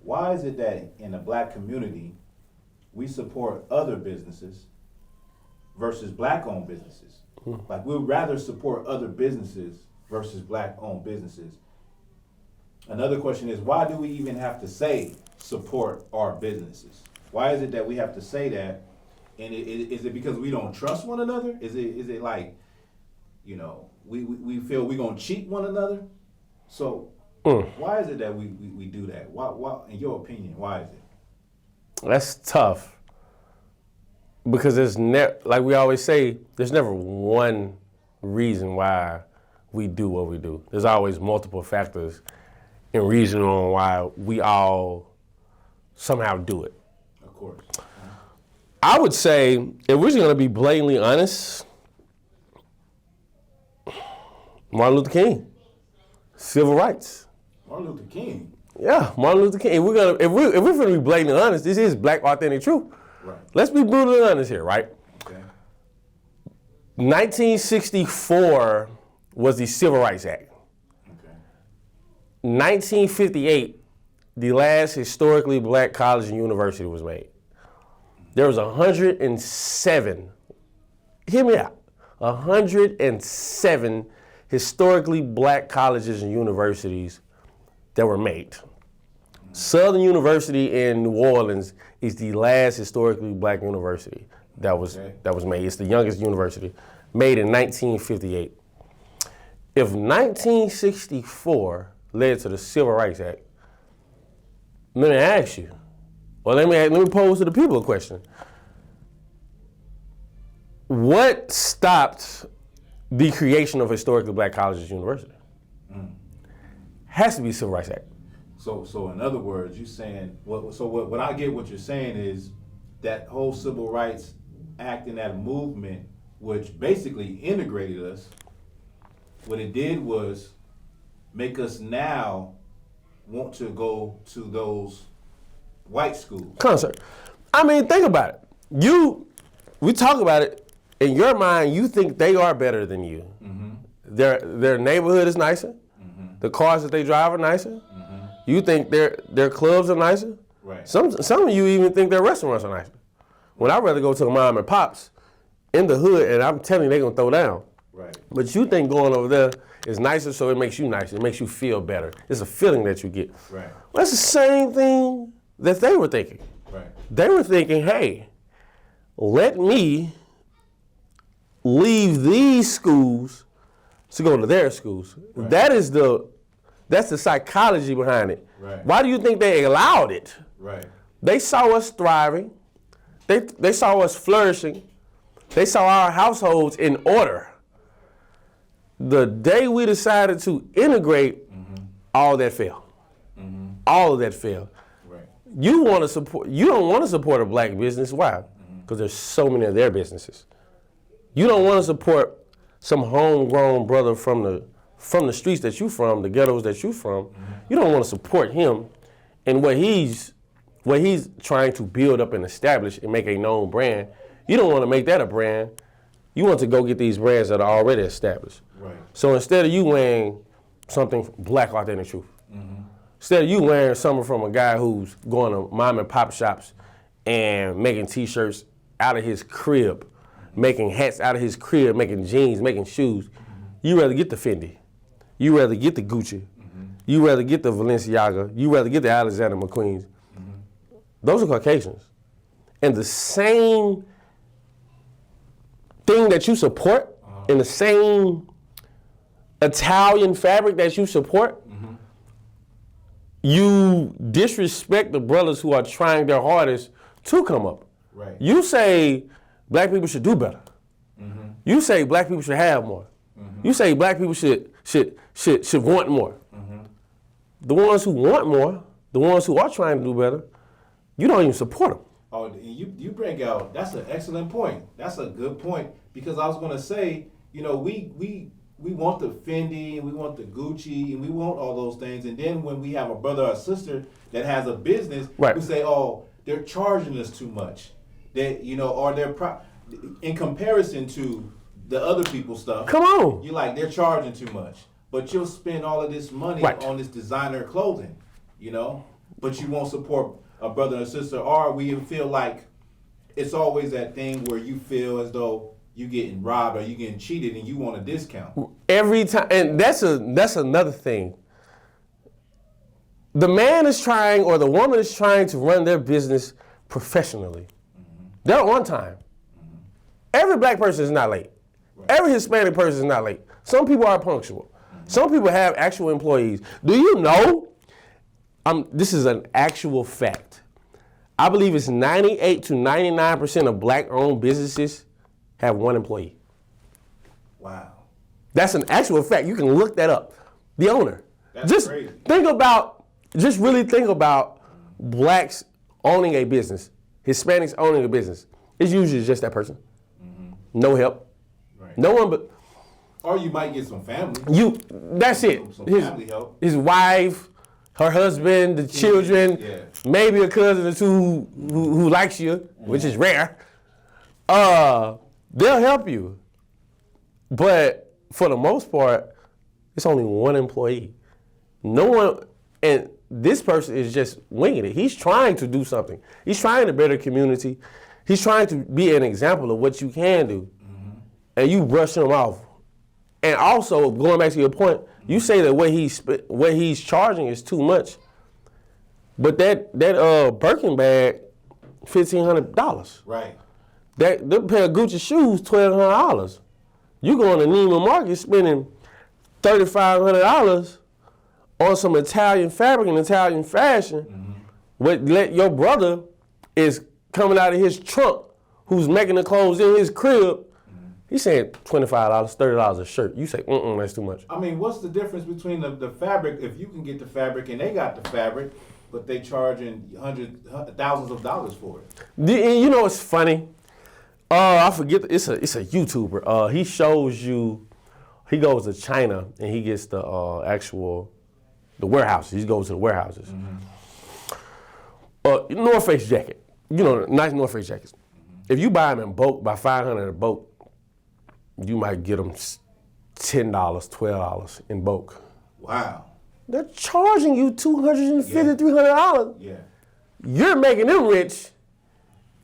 why is it that in the black community, we support other businesses versus black-owned businesses? Like, we'd rather support other businesses versus black-owned businesses. Another question is, why do we even have to say support our businesses? Why is it that we have to say that? And is it because we don't trust one another? Is it like, you know, we feel we're gonna cheat one another? So why is it that we do that? Why, in your opinion, why is it? That's tough. Because there's like we always say, there's never one reason why we do what we do. There's always multiple factors and reason on why we all somehow do it. Of course. I would say, if we're just gonna be blatantly honest, Martin Luther King, civil rights. Martin Luther King. Yeah, Martin Luther King. If we're gonna be blatantly honest, this is black authentic truth. Right. Let's be brutally honest here, right? Okay. 1964 was the Civil Rights Act. Okay. 1958, the last historically black college and university was made. There was 107, hear me out, 107 historically black colleges and universities that were made. Southern University in New Orleans is the last historically black university that was made. It's the youngest university, made in 1958. If 1964 led to the Civil Rights Act, let me ask you, or let me pose to the people a question. What stopped the creation of historically black colleges and universities? Has to be Civil Rights Act. So in other words, you're saying, what I get what you're saying is that whole Civil Rights Act and that movement, which basically integrated us, what it did was make us now want to go to those white schools. Concert. I mean, think about it. We talk about it, in your mind, you think they are better than you. Mm-hmm. Their neighborhood is nicer. Mm-hmm. The cars that they drive are nicer. Mm-hmm. You think their clubs are nicer. Right. Some of you even think their restaurants are nicer. When I'd rather go to a mom and pops in the hood, and I'm telling you, they're gonna throw down. Right. But you think going over there is nicer, so it makes you nicer. It makes you feel better. It's a feeling that you get. Right. Well, that's the same thing that they were thinking. Right. They were thinking, hey, let me leave these schools to go to their schools. Right. That's the psychology behind it. Right. Why do you think they allowed it? Right. They saw us thriving. They saw us flourishing. They saw our households in order. The day we decided to integrate, all that failed. Mm-hmm. All of that failed. Right. You don't want to support a black business. Why? Because there's so many of their businesses. You don't want to support some homegrown brother from the streets that you from, the ghettos that you from. Mm-hmm. You don't want to support him and what he's trying to build up and establish and make a known brand. You don't want to make that a brand. You want to go get these brands that are already established. Right. So instead of you wearing something black authentic truth, instead of you wearing something from a guy who's going to mom and pop shops and making t-shirts out of his crib, making hats out of his crib, making jeans, making shoes, you rather get the Fendi. You rather get the Gucci. You rather get the Balenciaga. You rather get the Alexander McQueens. Those are Caucasians. And the same thing that you support in the same Italian fabric that you support, you disrespect the brothers who are trying their hardest to come up. Right. You say black people should do better. You say black people should have more. You say black people should want more. The ones who want more, the ones who are trying to do better, you don't even support them. Oh, you bring out, that's an excellent point. That's a good point, because I was going to say, you know, we want the Fendi and we want the Gucci and we want all those things, and then when we have a brother or sister that has a business, right, we say, oh, they're charging us too much. They, you know, or they're in comparison to the other people's stuff. Come on. You're like, they're charging too much, but you'll spend all of this money right on this designer clothing, you know. but you won't support a brother and sister, or we feel like it's always that thing where you feel as though you getting robbed or you getting cheated and you want a discount. Every time, and that's another thing. The man is trying, or the woman is trying to run their business professionally. They're on time. Every black person is not late. Right. Every Hispanic person is not late. Some people are punctual. Some people have actual employees. Do you know? This is an actual fact. I believe it's 98 to 99% of black-owned businesses have one employee. Wow. That's an actual fact. You can look that up. The owner. That's crazy. Really think about blacks owning a business, Hispanics owning a business. It's usually just that person. No help. Right. No one but. Or you might get some family. That's it. Some family help. His wife, her husband, the children, maybe a cousin or two who likes you, which is rare. They'll help you. But for the most part, it's only one employee. No one, and this person is just winging it. He's trying to do something. He's trying to better community. He's trying to be an example of what you can do. And you brush him off. And also, going back to your point, you say that what he's charging is too much. But that Birkin bag, $1,500. Right. That pair of Gucci shoes, $1,200. You go on the Neiman Marcus spending $3,500 on some Italian fabric and Italian fashion. Let your brother is coming out of his trunk, who's making the clothes in his crib. He's saying $25, $30 a shirt. You say, that's too much. I mean, what's the difference between the fabric, if you can get the fabric and they got the fabric, but they charging thousands of dollars for it? You know, it's funny. I forget, it's a YouTuber. He shows you, he goes to China and he gets the warehouses. He goes to the warehouses. North Face jacket. You know, nice North Face jackets. If you buy them in bulk, by $500 a bulk, you might get them $10, $12 in bulk. Wow. They're charging you $250, $300. Yeah. You're making them rich,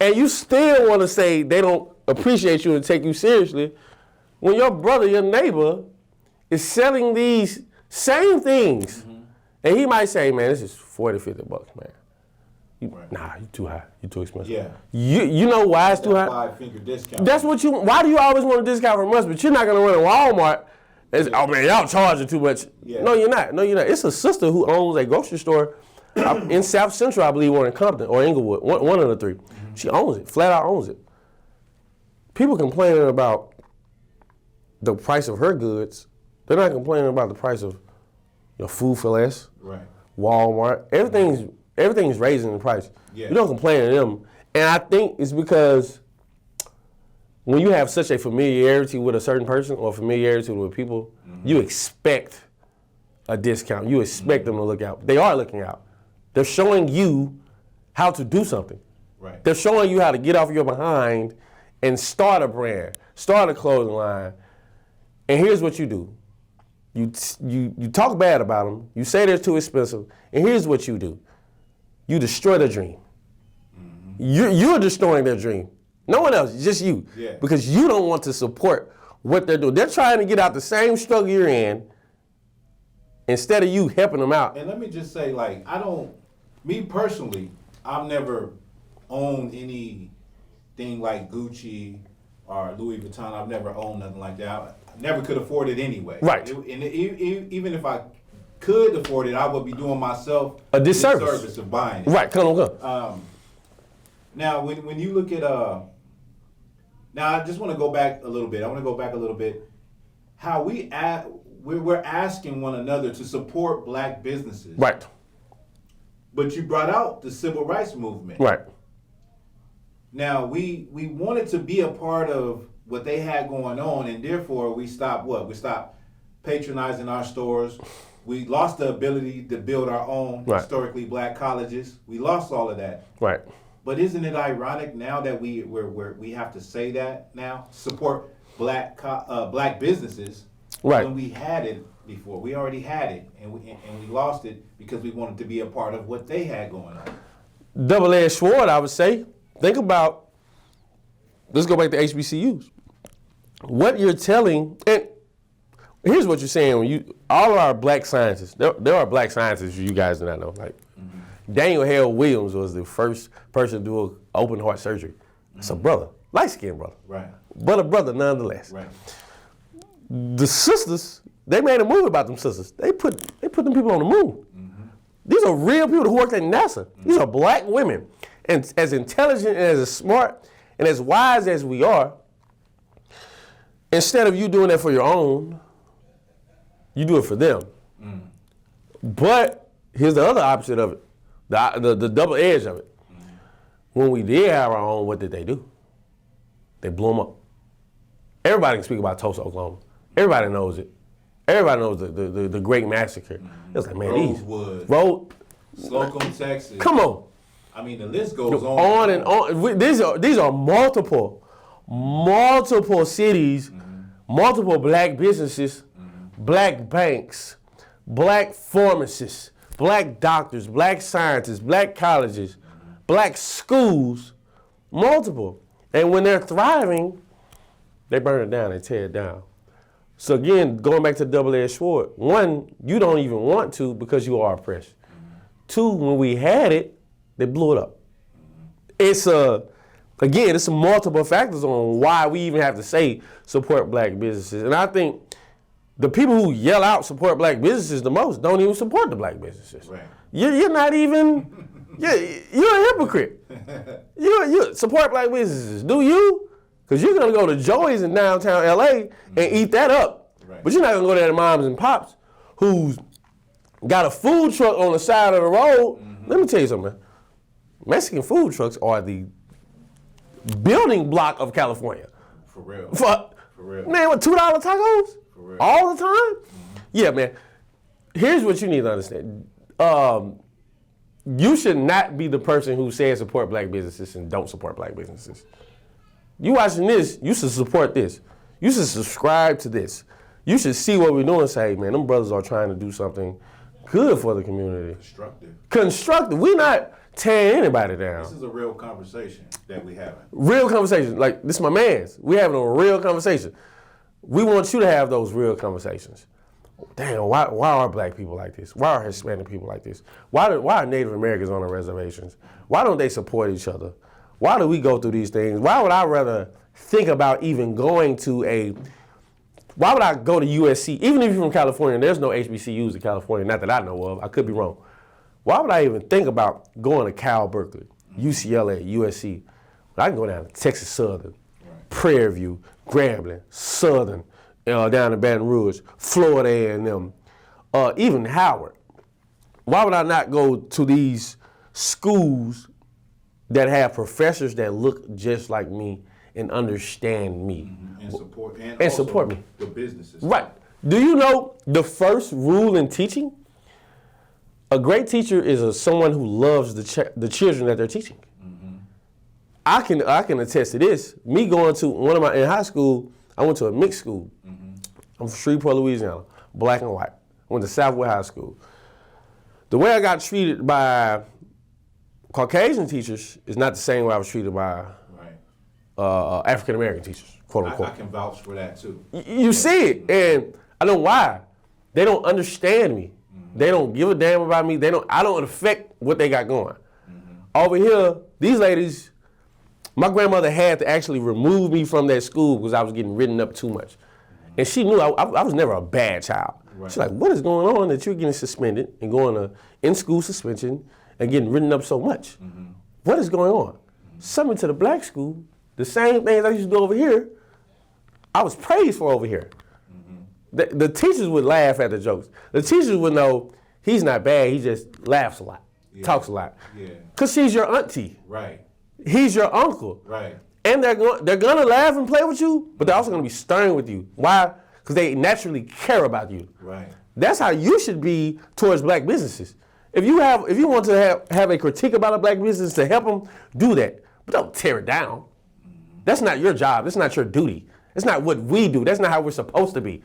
and you still want to say they don't appreciate you and take you seriously when your brother, your neighbor, is selling these same things. And he might say, man, this is $40, $50, man. Nah, you too high. You too expensive. Yeah. You know why it's too high? 5-finger discount. That's what why do you always want a discount from us, but you're not going to run to Walmart and say, oh man, y'all charging too much. Yeah. No, you're not. It's a sister who owns a grocery store in South Central, I believe, or in Compton, or Inglewood, one of the three. She owns it, flat out owns it. People complaining about the price of her goods. They're not complaining about the price of your Food for Less, right? Walmart. Everything's raising the price. Yeah. You don't complain to them. And I think it's because when you have such a familiarity with a certain person or familiarity with people, you expect a discount. You expect them to look out. They are looking out. They're showing you how to do something. Right. They're showing you how to get off your behind and start a brand, start a clothing line. And here's what you do. You talk bad about them. You say they're too expensive. And here's what you do. You destroy their dream. You're destroying their dream. No one else, just you. Yeah. Because you don't want to support what they're doing. They're trying to get out the same struggle you're in instead of you helping them out. And let me just say, me personally, I've never owned anything like Gucci or Louis Vuitton. I've never owned nothing like that. I never could afford it anyway. Right. Even if I could afford it, I would be doing myself a disservice of buying it. Right, come on. Now, when you look at now I just want to go back a little bit. How we're asking one another to support black businesses. Right. But you brought out the civil rights movement. Right. Now we wanted to be a part of what they had going on, and therefore we stopped what? We stopped patronizing our stores. We lost the ability to build our own historically black colleges. We lost all of that. Right. But isn't it ironic now that we have to say that now, support black businesses, right? When we had it before. We already had it, and we lost it because we wanted to be a part of what they had going on. Double-edged sword, I would say. Think about, let's go back to HBCUs. What you're telling, and here's what you're saying, all of our black scientists, there are black scientists you guys do not know, like Daniel Hale Williams was the first person to do an open heart surgery. It's a brother, light-skinned brother. Right. But a brother nonetheless. Right. The sisters, they made a movie about them sisters. They put them people on the moon. These are real people who worked at NASA. These are black women. And as intelligent and as smart and as wise as we are, instead of you doing that for your own, you do it for them. But here's the other opposite of it, the double edge of it. When we did have our own, what did they do? They blew them up. Everybody can speak about Tulsa, Oklahoma. Everybody knows it. Everybody knows the Great Massacre. It was like, man, Rosewood, Slocum, Texas. Come on. I mean, the list goes on and on. These are multiple cities, multiple black businesses, black banks, black pharmacists, black doctors, black scientists, black colleges, black schools, multiple. And when they're thriving, they burn it down, they tear it down. So again, going back to the double-edged sword, one, you don't even want to because you are oppressed. Two, when we had it, they blew it up. It's it's multiple factors on why we even have to say support black businesses. And I think the people who yell out support black businesses the most don't even support the black businesses. Right. You're not even, you're a hypocrite. You support black businesses, do you? Because you're going to go to Joey's in downtown LA and eat that up. Right. But you're not going to go there to moms and pops who's got a food truck on the side of the road. Let me tell you something, man. Mexican food trucks are the building block of California. For real. For real. Man, what, $2 tacos? For real. All the time? Yeah, man. Here's what you need to understand. You should not be the person who says support black businesses and don't support black businesses. You watching this, you should support this. You should subscribe to this. You should see what we're doing and say, man, them brothers are trying to do something good for the community. Constructive. We're not tearing anybody down. This is a real conversation that we having. Real conversation. Like, this is my man's. We having a real conversation. We want you to have those real conversations. Damn, why are black people like this? Why are Hispanic people like this? Why are Native Americans on the reservations? Why don't they support each other? Why do we go through these things? Why would I rather think about even going to why would I go to USC? Even if you're from California, there's no HBCUs in California, not that I know of. I could be wrong. Why would I even think about going to Cal Berkeley, UCLA, USC? I can go down to Texas Southern, Prairie View, Grambling, Southern, down to Baton Rouge, Florida A&M, even Howard. Why would I not go to these schools that have professors that look just like me and understand me? And support me. The businesses. Right. Do you know the first rule in teaching? A great teacher is someone who loves the children that they're teaching. I can attest to this. Me going to in high school, I went to a mixed school. I'm from Shreveport, Louisiana, black and white. I went to Southwood High School. The way I got treated by Caucasian teachers is not the same way I was treated by African American teachers, quote unquote. I can vouch for that too. You see it, and I know why. They don't understand me. They don't give a damn about me. I don't affect what they got going. Over here, these ladies, my grandmother had to actually remove me from that school because I was getting written up too much. And she knew I was never a bad child. Right. She's like, what is going on that you're getting suspended and going to in-school suspension and getting written up so much? What is going on? Sent me to the black school, the same things I used to do over here, I was praised for over here. The teachers would laugh at the jokes. The teachers would know he's not bad, he just laughs a lot, talks a lot. Because she's your auntie. Right. He's your uncle. Right. And they're gonna laugh and play with you, but they're also gonna be stern with you. Why? Because they naturally care about you. Right. That's how you should be towards black businesses. If you want to have a critique about a black business to help them, do that. But don't tear it down. That's not your job. That's not your duty. That's not what we do. That's not how we're supposed to be.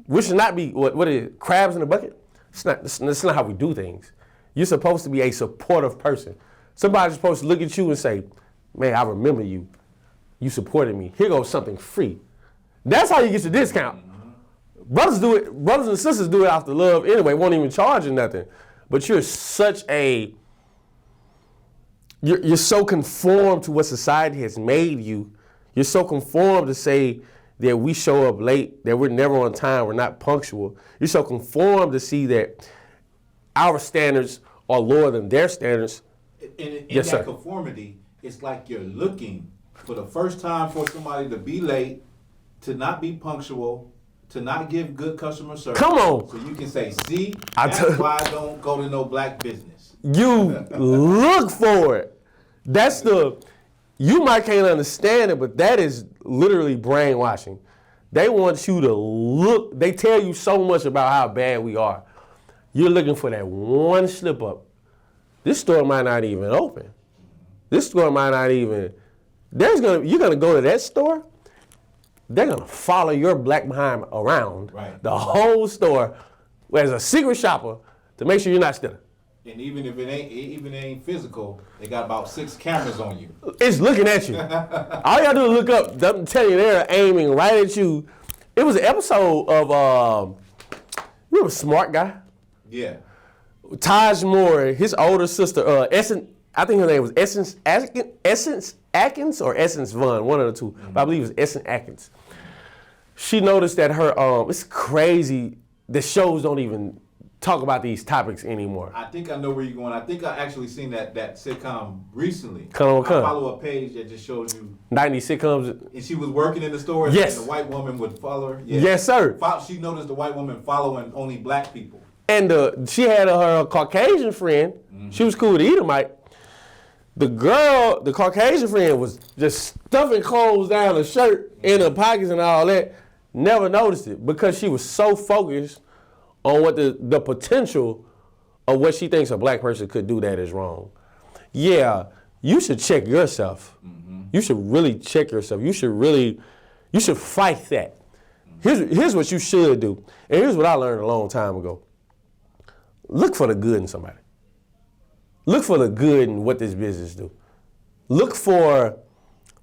We should not be, what is it, crabs in a bucket? That's not how we do things. You're supposed to be a supportive person. Somebody's supposed to look at you and say, man, I remember you. You supported me. Here goes something free. That's how you get your discount. Brothers and sisters do it out of love anyway, won't even charge you nothing. But you're you're so conformed to what society has made you. You're so conformed to say that we show up late, that we're never on time, we're not punctual. You're so conformed to see that our standards are lower than their standards. In yes, that sir. conformity, it's like you're looking for the first time for somebody to be late, to not be punctual, to not give good customer service. Come on. So you can say, see, that's why I don't go to no black business. You look for it. You might can't understand it, but that is literally brainwashing. They want you to look, they tell you so much about how bad we are. You're looking for that one slip up. This store might not even open. This store might not even, you're gonna go to that store, they're gonna follow your black behind around the whole store as a secret shopper to make sure you're not stealing. And even if it ain't physical, they got about 6 cameras on you. It's looking at you. All you gotta do is look up. I'm telling you, they're aiming right at you. It was an episode of, remember Smart Guy? Yeah. Taj Moore, his older sister, I think her name was Essence Atkins or Essence Vaughn, one of the two. But I believe it was Essence Atkins. She noticed that her, it's crazy, the shows don't even talk about these topics anymore. I think I know where you're going. I think I actually seen that sitcom recently. Come. I follow a page that just shows you 90s sitcoms. And she was working in the store, yes. And the white woman would follow her. Yeah. Yes, sir. She noticed the white woman following only black people. And she had her Caucasian friend. Mm-hmm. She was cool with the Edomite. The Caucasian friend was just stuffing clothes down her shirt, in her pockets and all that. Never noticed it because she was so focused on what the potential of what she thinks a black person could do that is wrong. Yeah, you should check yourself. Mm-hmm. You should really check yourself. You should fight that. Here's what you should do. And here's what I learned a long time ago. Look for the good in somebody. Look for the good in what this business do. Look for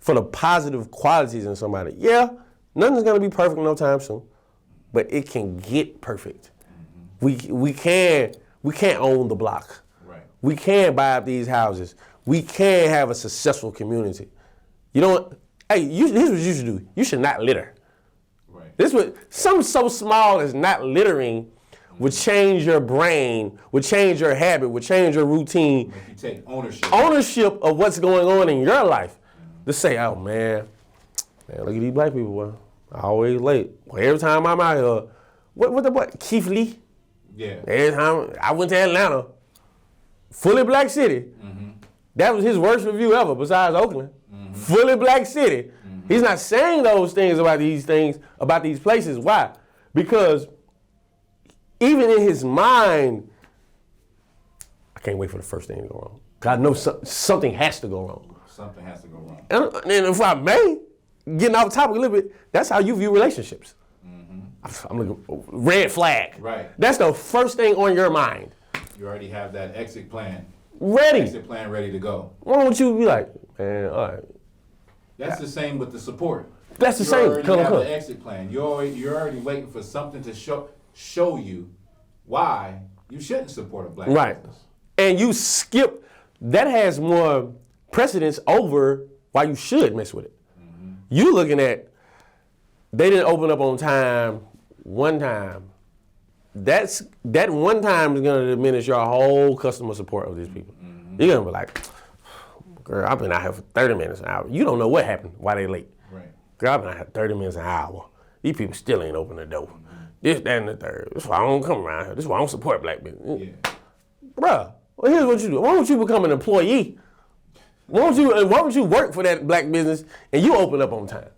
the positive qualities in somebody. Yeah, nothing's gonna be perfect no time soon, but it can get perfect. Mm-hmm. We can't own the block. Right. We can buy up these houses. We can have a successful community. You know, here's what you should do. You should not litter. Right. This what something so small as not littering would change your brain, would change your habit, would change your routine. Make you take ownership. Ownership of what's going on in your life. To say, oh man, look at these black people, well, always late. Well, every time I'm out here, what, Keith Lee? Yeah. Every time I went to Atlanta, fully black city. Mm-hmm. That was his worst review ever, besides Oakland. Mm-hmm. Fully black city. Mm-hmm. He's not saying those things, about these places. Why? Because even in his mind, I can't wait for the first thing to go wrong. God knows something has to go wrong. Something has to go wrong. And if I may, getting off topic a little bit, that's how you view relationships. Mm-hmm. I'm looking, red flag. Right. That's the first thing on your mind. You already have that exit plan. Ready. Exit plan ready to go. Why don't you be like, man, all right. That's the same with the support. That's the same. You already have the exit plan. You're already waiting for something to show you why you shouldn't support a black business. And you skip, that has more precedence over why you should mess with it. Mm-hmm. You looking at, they didn't open up on time one time. That one time is gonna diminish your whole customer support of these people. Mm-hmm. You're gonna be like, girl, I've been out here for 30 minutes an hour. You don't know what happened, why they late. Right. Girl, I've been out here 30 minutes an hour. These people still ain't open the door. Mm-hmm. This, that, and the third. That's why I don't come around here. This is why I don't support black business. Yeah. Bruh, well, here's what you do. Why don't you become an employee? Why don't you work for that black business and you open up on time?